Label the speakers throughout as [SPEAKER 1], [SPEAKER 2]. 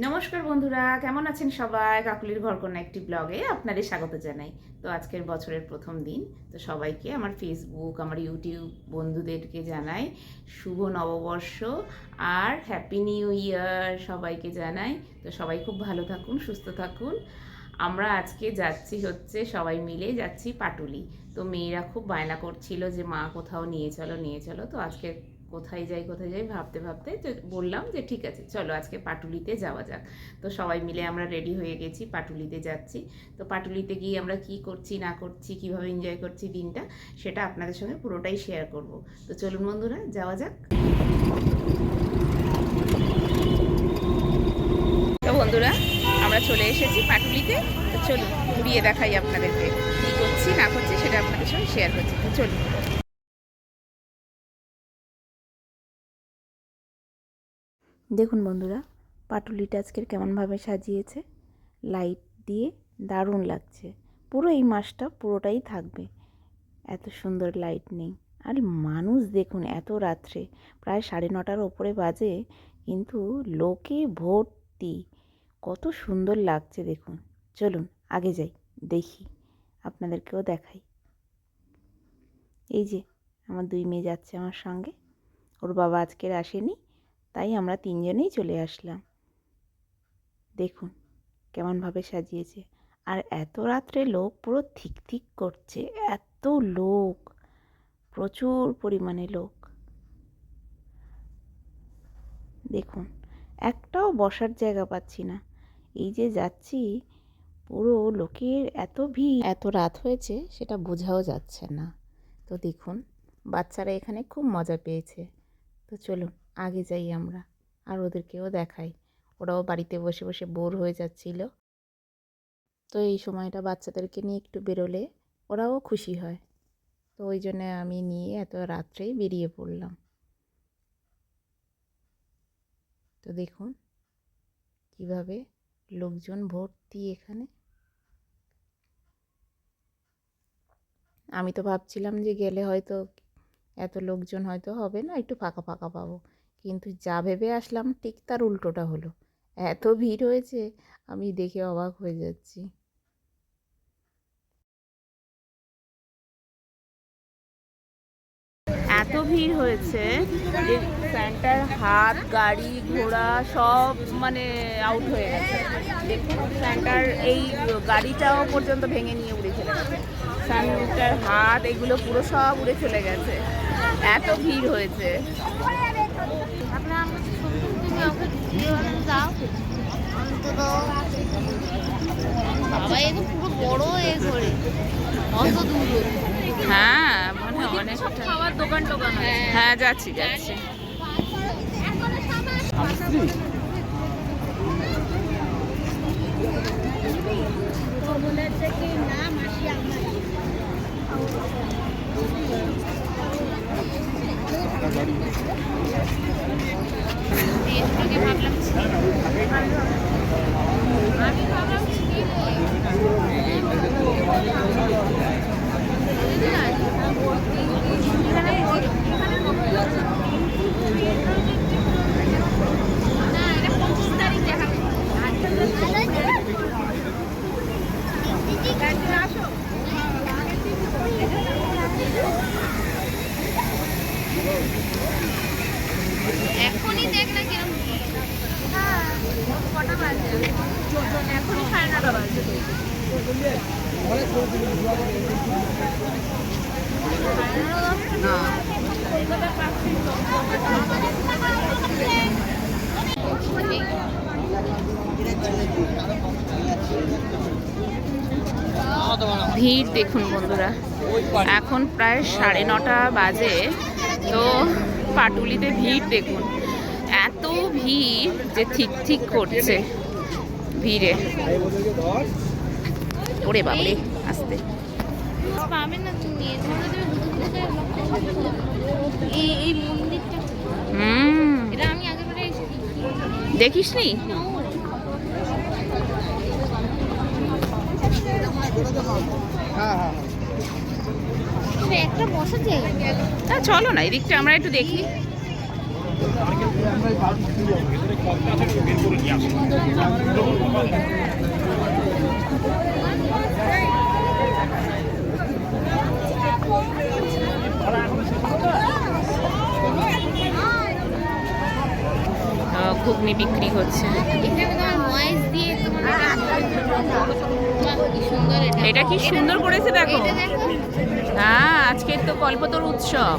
[SPEAKER 1] নমস্কার বন্ধুরা, কেমন আছেন সবাই? কাকুলির ঘরকন্যা একটি ব্লগে আপনাদের স্বাগত জানাই। তো আজকের বছরের প্রথম দিন, তো সবাইকে আমার ফেসবুক, আমার ইউটিউব বন্ধুদেরকে জানাই শুভ নববর্ষ আর হ্যাপি নিউ ইয়ার সবাইকে জানাই। তো সবাই খুব ভালো থাকুন, সুস্থ থাকুন। আমরা আজকে যাচ্ছি হচ্ছে সবাই মিলে যাচ্ছি পাটুলি। তো মেয়েরা খুব বায়না করছিল যে মা কোথাও নিয়ে চলো নিয়ে চলো। তো আজকে কোথায় যাই ভাবতে ভাবতে তো বললাম যে ঠিক আছে চলো আজকে পাটুলিতে যাওয়া যাক। তো সবাই মিলে আমরা রেডি হয়ে গেছি, পাটুলিতে যাচ্ছি। তো পাটুলিতে গিয়ে আমরা কি করছি না করছি, কিভাবে এনজয় করছি দিনটা, সেটা আপনাদের সঙ্গে পুরোটাই শেয়ার করব। তো চলুন বন্ধুরা, যাওয়া যাক। তো বন্ধুরা, আমরা চলে এসেছি পাটুলিতে। তো চলুন ঘুরিয়ে দেখাই আপনাদেরকে কী করছি না করছি, সেটা আপনাদের সঙ্গে শেয়ার করছি। তো চলুন। দেখুন বন্ধুরা, পাটুলিটা আজকের কেমনভাবে সাজিয়েছে, লাইট দিয়ে দারুণ লাগছে। পুরো এই মাসটা পুরোটাই থাকবে, এত সুন্দর লাইট নেই। আর মানুষ দেখুন, এত রাত্রে প্রায় 9:30 ওপরে বাজে, কিন্তু লোকে ভর্তি। কত সুন্দর লাগছে দেখুন। চলুন আগে যাই, দেখি, আপনাদেরকেও দেখাই। এই যে আমার 2 মেয়ে যাচ্ছে আমার সঙ্গে, ওর বাবা আজকের আসেনি, তাই আমরা 3 জনেই চলে আসলাম। দেখুন কেমনভাবে সাজিয়েছে। আর এত রাত্রে লোক পুরো থিক থিক করছে, এত লোক, প্রচুর পরিমাণে লোক। দেখুন একটাও বসার জায়গা পাচ্ছি না। এই যে যাচ্ছি, পুরো লোকের এত ভিড়, এত রাত হয়েছে সেটা বোঝাও যাচ্ছে না। তো দেখুন বাচ্চারা এখানে খুব মজা পেয়েছে। তো চলুন আগে যাই আমরা, আর ওদেরকেও দেখাই। ওরাও বাড়িতে বসে বসে বোর হয়ে যাচ্ছিল। তো এই সময়টা বাচ্চাদেরকে নিয়ে একটু বেরোলে ওরাও খুশি হয়। তো ওই জন্য আমি নিয়ে এত রাত্রেই বেরিয়ে পড়লাম। তো দেখুন কিভাবে লোকজন ভর্তি এখানে। আমি তো ভাবছিলাম যে গেলে হয়তো এত লোকজন হয়তো হবে না, একটু ফাঁকা ফাঁকা পাবো, কিন্তু যা ভেবে আসলাম ঠিক তার উল্টোটা হলো। এত ভিড় হয়েছে, আমি দেখে অবাক হয়ে যাচ্ছি। এত ভিড় হয়েছে যে স্যান্টার হাত, গাড়ি ঘোড়া সব মানে আউট হয়ে গেছে। দেখুন স্যান্টার এই গাড়িটাও পর্যন্ত ভেঙে নিয়ে উড়ে চলে গেছে। স্যান্টার হাত এগুলো পুরো সব উড়ে চলে গেছে, এত ভিড় হয়েছে।
[SPEAKER 2] বাবা এ তো পুরো বড় এ করে অত দূর।
[SPEAKER 1] হ্যাঁ মানে অনেক
[SPEAKER 2] খাবার দোকান টোকান।
[SPEAKER 1] হ্যাঁ যাচ্ছি যাচ্ছি।
[SPEAKER 2] আমি ভাবলাম এখনই দেখ না কিরম কটা বাজে, এখনই 9:30 বাজে।
[SPEAKER 1] ভিড় দেখুন বন্ধুরা, এখন প্রায় 9:30 বাজে। তো পাটুলিতে ভিড় দেখুন, এত ভিড় যে ঠিক ঠিক করছে ভিড়ে। ওরে বাবরে, আসতে
[SPEAKER 2] পাবে না তুমি, এই মন্দিরটা এটা আমি আগেবারে
[SPEAKER 1] দেখিস নি?
[SPEAKER 2] একটা বসার জায়গা।
[SPEAKER 1] চলো না এদিকটা আমরা একটু দেখি। ঘুগনি বিক্রি হচ্ছে।
[SPEAKER 2] এখানে তোমার ময়েস দিয়ে তোমার কি সুন্দর
[SPEAKER 1] এটা কি সুন্দর করেছে দেখো।
[SPEAKER 2] এটা দেখো।
[SPEAKER 1] হ্যাঁ, আজকে তো কল্পতরু উৎসব।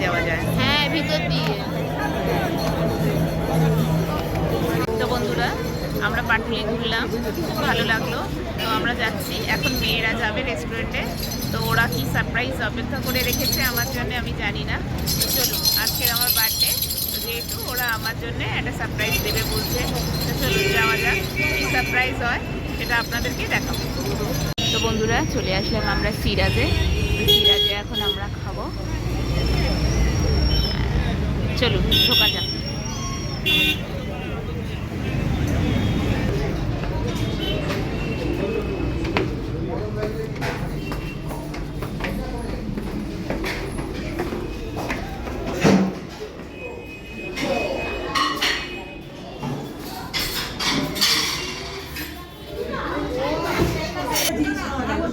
[SPEAKER 1] দেওয়া যায়।
[SPEAKER 2] হ্যাঁ, ভিতর দিয়ে।
[SPEAKER 1] তো বন্ধুরা, আমরা পাটুলি ঘুরলাম, খুব ভালো লাগলো। তো আমরা যাচ্ছি, এখন মেয়েরা যাবে রেস্টুরেন্টে। তো ওরা কি সারপ্রাইজ অপেক্ষা করে রেখেছে আমার জন্য আমি জানি না। তো চলুন, আজকের আমার বার্থডে, যেহেতু ওরা আমার জন্য একটা সারপ্রাইজ দেবে বলছে। তো চলুন যাওয়া যাক, কী সারপ্রাইজ হয় সেটা আপনাদেরকে দেখাবো। তো বন্ধুরা, চলে আসলাম আমরা সিরাজে। সিরাজে এখন আমরা খাবো। চলুন ঢোকা যাক।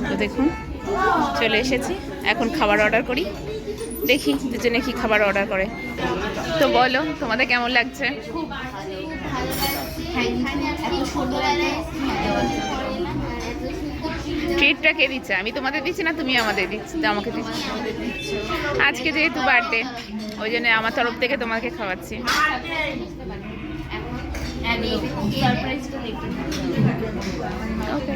[SPEAKER 1] তো দেখুন, চলে এসেছি, এখন খাবার অর্ডার করি। দেখি দুজনে কি খাবার অর্ডার করে। তো বলো, তোমাদের কেমন লাগছে?
[SPEAKER 2] খুব ভালো লাগছে। এখানে এত ছোটবেলায়
[SPEAKER 1] ট্রিটটা কে দিচ্ছে? আমি তোমাদের দিচ্ছি না তুমি আমাদের দিচ্ছি? আমাকে দিচ্ছি। আজকে যেহেতু বার্থডে, ওই জন্য আমার তরফ থেকে তোমাকে খাওয়াচ্ছি। ওকে।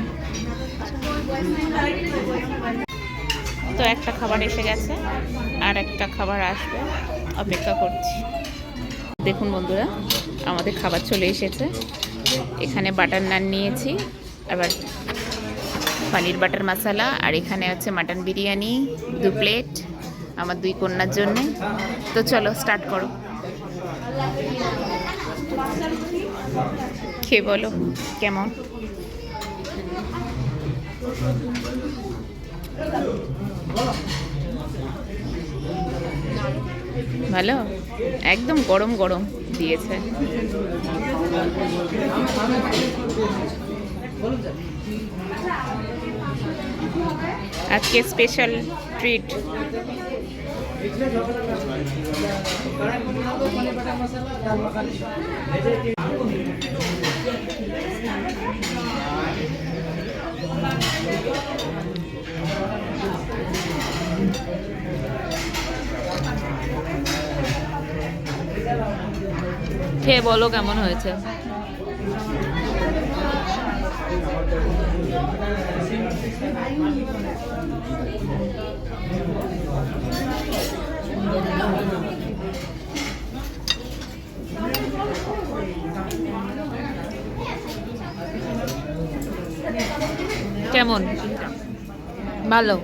[SPEAKER 1] তো একটা খাবার এসে গেছে, আর একটা খাবার আসবে, অপেক্ষা করছি। দেখুন বন্ধুরা, আমাদের খাবার চলে এসেছে। এখানে বাটার নান নিয়েছি, আবার পনির বাটার মশলা, আর এখানে হচ্ছে মাটন বিরিয়ানি 2 প্লেট আমার 2 কন্যার জন্য। তো চলো স্টার্ট করো, খেয়ে বলো কেমন। ভালো, একদম গরম গরম দিয়েছে। আজকে স্পেশাল ট্রিট। খেয়ে বলো কেমন হয়েছে। কেমন? ভালো,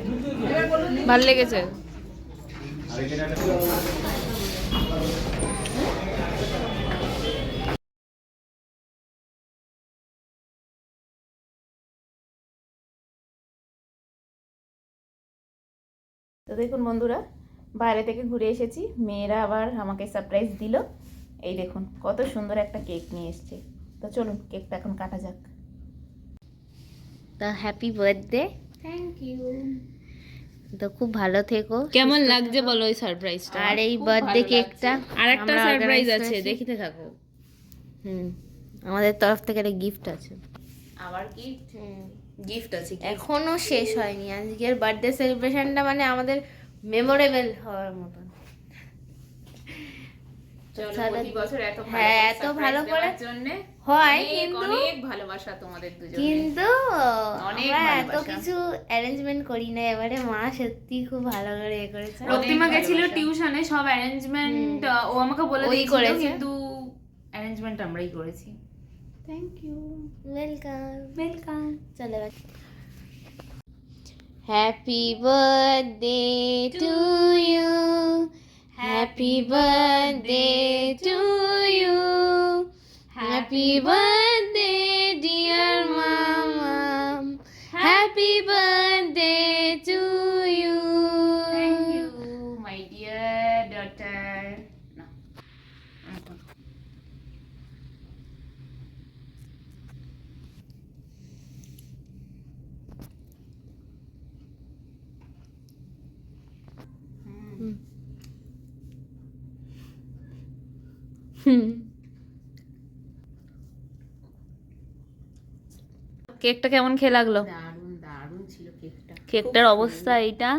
[SPEAKER 1] ভালো লেগেছে। তো দেখুন বন্ধুরা, বাইরে থেকে ঘুরে এসেছি, মেয়েরা আবার আমাকে সারপ্রাইজ দিল। এই দেখুন কত সুন্দর একটা কেক নিয়ে এসেছে। তো চলুন কেকটা এখন কাটা যাক।
[SPEAKER 2] তো হ্যাপি বার্থডে। Thank you. তো খুব ভালো থেকো।
[SPEAKER 1] কেমন লাগছে বলো এই সারপ্রাইজটা?
[SPEAKER 2] আর এই বার্থডে কেকটা
[SPEAKER 1] আরেকটা সারপ্রাইজ আছে, দেখতে থাকো।
[SPEAKER 2] আমাদের তরফ থেকে একটা গিফট আছে।
[SPEAKER 1] আবার গিফট? গিফট আছে gift।
[SPEAKER 2] এখনো শেষ হয়নি। আজকের বার্থডে সেলিব্রেশনটা মানে আমাদের মেমোরেবল হওয়ার মতন।
[SPEAKER 1] চলো
[SPEAKER 2] তাহলে-
[SPEAKER 1] প্রতি বছর এত ভালো
[SPEAKER 2] হ্যাঁ,
[SPEAKER 1] করে
[SPEAKER 2] এত
[SPEAKER 1] surprise
[SPEAKER 2] ভালো করে
[SPEAKER 1] দেওয়ার জন্যে
[SPEAKER 2] হয়,
[SPEAKER 1] অনেক
[SPEAKER 2] কিন্তু
[SPEAKER 1] অনেক ভালোবাসা তোমাদের দুজনে।
[SPEAKER 2] কিন্তু
[SPEAKER 1] অনেক
[SPEAKER 2] আমরা এত
[SPEAKER 1] ভালোবাসা।
[SPEAKER 2] কিছু অ্যারেঞ্জমেন্ট করি না, এবারে মা সত্যি খুব ভালো করে এ করেছে।
[SPEAKER 1] রক্তিমা
[SPEAKER 3] রক্তিমা গেছিল
[SPEAKER 1] ভালোবাসা।
[SPEAKER 3] টিউশনে, সব অ্যারেঞ্জমেন্ট ও আমাকে বলে
[SPEAKER 2] ওই
[SPEAKER 3] দিয়েছিল,
[SPEAKER 2] করেছে।
[SPEAKER 3] কিন্তু অ্যারেঞ্জমেন্ট আমরাই করেছি।
[SPEAKER 1] Thank you.
[SPEAKER 2] ওয়েলকাম। চলো এবার। Happy birthday to you, happy birthday to you, happy birthday dear মামাম, happy birthday to you.
[SPEAKER 1] Thank you my dear daughter.
[SPEAKER 3] কেকটা কেমন খেয়ে লাগলো?
[SPEAKER 1] দারুণ দারুণ ছিল কেকটা।
[SPEAKER 3] কেকটার অবস্থা এইটা,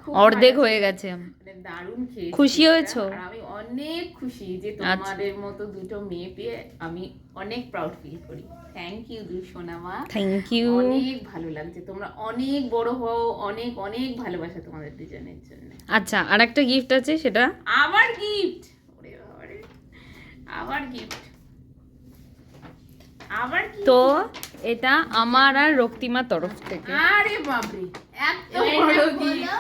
[SPEAKER 1] খুব
[SPEAKER 3] অর্ধেক
[SPEAKER 1] ভালো
[SPEAKER 3] হয়ে
[SPEAKER 1] ছিল।
[SPEAKER 3] গেছে।
[SPEAKER 1] মানে দারুণ খেয়েছি
[SPEAKER 3] খুশি
[SPEAKER 1] কেকটা।
[SPEAKER 3] হয়েছো?
[SPEAKER 1] আর আমি অনেক খুশি যে তোমাদের মতো দুটো মেয়ে পেয়ে আমি অনেক প্রাউড ফিল করি। থ্যাংক ইউ দুই সোনামা।
[SPEAKER 3] Thank you.
[SPEAKER 1] অনেক ভালো লাগছে, তোমরা অনেক বড় হও, অনেক অনেক ভালোবাসা তোমাদের দুজনের জন্য।
[SPEAKER 3] আচ্ছা, আর একটা গিফট আছে, সেটা
[SPEAKER 1] আবার গিফট, ওরে বাবারে, আবার গিফট, আবার কি?
[SPEAKER 3] তো এটা আমার আর রক্তিমার তরফ থেকে।
[SPEAKER 1] আরে বাপরে, এত বড় গিফট!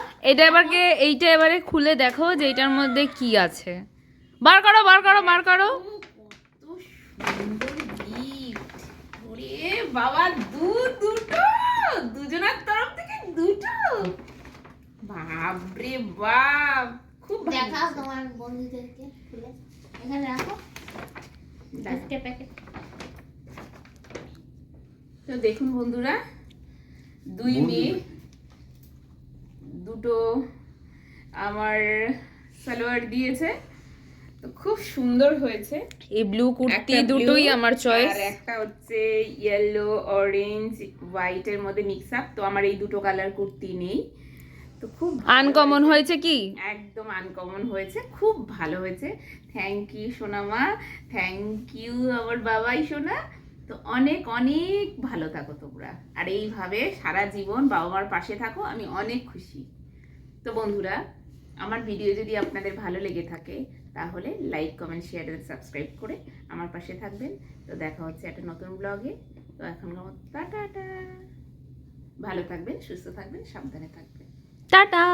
[SPEAKER 3] এইটা এবারে খুলে দেখো যে এটার মধ্যে কি আছে। বার করো, বার করো, বার করো।
[SPEAKER 1] কত সুন্দর গিফট! ওরে বাবা, দুটো, দুজনের তরফ থেকে দুটো। বাপরে বাপ, খুব ভালো
[SPEAKER 2] দেখাও
[SPEAKER 1] লাগছে।
[SPEAKER 2] তোমার বন্ধুদেরকে খুলে, এখানে রাখো গিফটের প্যাকেট।
[SPEAKER 1] তো দেখুন বন্ধুরা, দুই মেয়ে, দুটো আমার সালোয়ার দিয়েছে, তো খুব সুন্দর হয়েছে।
[SPEAKER 3] এই ব্লু কুর্তি
[SPEAKER 1] একটা
[SPEAKER 3] দুটোই
[SPEAKER 1] blue
[SPEAKER 3] আমার চয়েস।
[SPEAKER 1] আর একটা হচ্ছে ইয়েলো, অরেঞ্জ, হোয়াইট এর মধ্যে মিক্স আপ। তো আমার এই দুটো কালার কুর্তি নেই, তো খুব ভালো
[SPEAKER 3] আনকমন হয়েছে কি?
[SPEAKER 1] একদম আনকমন হয়েছে, খুব ভালো হয়েছে। থ্যাংক ইউ সোনামা, থ্যাংক ইউ আমার বাবাই সোনা। তো অনেক অনেক ভালো থাকো তোমরা, আর এইভাবে সারা জীবন বাবা মার পাশে থাকো, আমি অনেক খুশি। তো বন্ধুরা, আমার ভিডিও যদি আপনাদের ভালো লেগে থাকে তাহলে লাইক, কমেন্ট, শেয়ার আর সাবস্ক্রাইব করে আমার পাশে থাকবেন। তো দেখা হচ্ছে একটা নতুন ব্লগে। তো এখনকার মতো টাটা। ভালো থাকবেন, সুস্থ থাকবেন, সাবধানে থাকবেন।
[SPEAKER 3] টাটা।